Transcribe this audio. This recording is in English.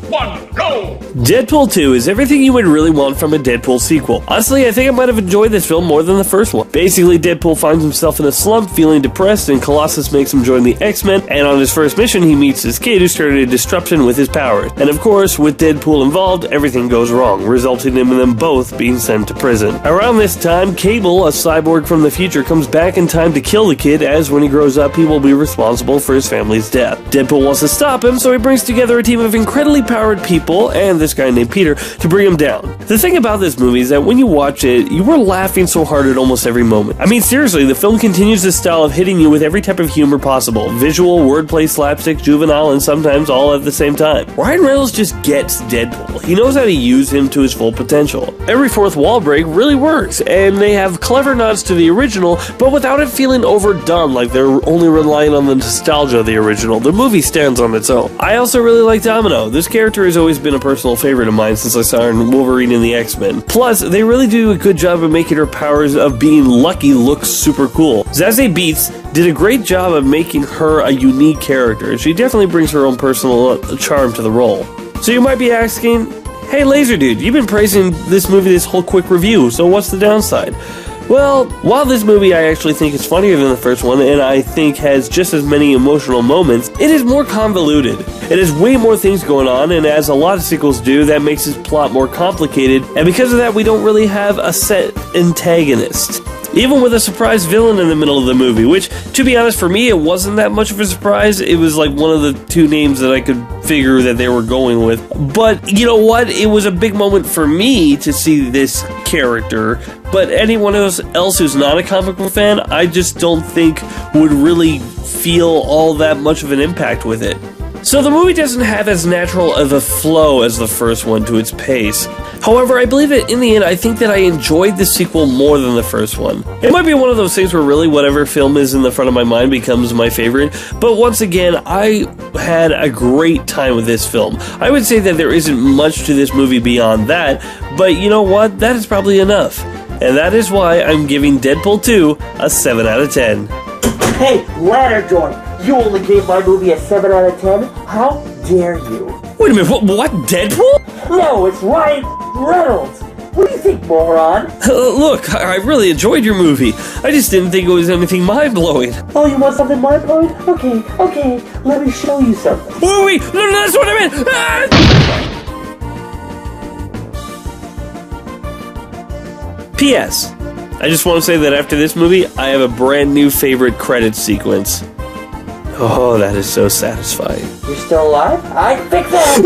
1, go! Deadpool 2 is everything you would really want from a Deadpool sequel. Honestly, I think I might have enjoyed this film more than the first one. Basically, Deadpool finds himself in a slump, feeling depressed, and Colossus makes him join the X-Men, and on his first mission, he meets this kid who started a disruption with his powers. And of course, with Deadpool involved, everything goes wrong, resulting in them both being sent to prison. Around this time, Cable, a cyborg from the future, comes back in time to kill the kid, as when he grows up, he will be responsible for his family's death. Deadpool wants to stop him, so he brings together a team of incredibly powered people, and this guy named Peter, to bring him down. The thing about this movie is that when you watch it, you were laughing so hard at almost every moment. I mean, seriously, the film continues this style of hitting you with every type of humor possible. Visual, wordplay, slapstick, juvenile, and sometimes all at the same time. Ryan Reynolds just gets Deadpool. He knows how to use him to his full potential. Every fourth wall break really works, and they have clever nods to the original, but without it feeling overdone like they're only relying on the nostalgia of the original. The movie stands on its own. I also really like Domino. This character has always been a personal favorite of mine since I saw her in Wolverine and the X-Men. Plus, they really do a good job of making her powers of being lucky look super cool. Zazie Beetz did a great job of making her a unique character. She definitely brings her own personal charm to the role. So you might be asking, hey Laser Dude, you've been praising this movie this whole quick review, so what's the downside? Well, while this movie I actually think is funnier than the first one, and I think has just as many emotional moments, it is more convoluted. It has way more things going on, and as a lot of sequels do, that makes its plot more complicated, and because of that, we don't really have a set antagonist. Even with a surprise villain in the middle of the movie, which, to be honest, for me, it wasn't that much of a surprise. It was like one of the two names that I could figure that they were going with. But, you know what? It was a big moment for me to see this character, but anyone else who's not a comic book fan, I just don't think would really feel all that much of an impact with it. So the movie doesn't have as natural of a flow as the first one to its pace. However, I believe that in the end, I think that I enjoyed the sequel more than the first one. It might be one of those things where really whatever film is in the front of my mind becomes my favorite, but once again, I had a great time with this film. I would say that there isn't much to this movie beyond that, but you know what? That is probably enough. And that is why I'm giving Deadpool 2 a 7 out of 10. Hey, Ladder Joint! You only gave my movie a 7 out of 10? How dare you? Wait a minute, what? Deadpool? No, it's Ryan Reynolds! What do you think, moron? Look, I really enjoyed your movie. I just didn't think it was anything mind-blowing. Oh, you want something mind-blowing? Okay, let me show you something. Wait, no, that's what I meant! P.S. I just want to say that after this movie, I have a brand new favorite credits sequence. Oh, that is so satisfying. You're still alive? I can fix that!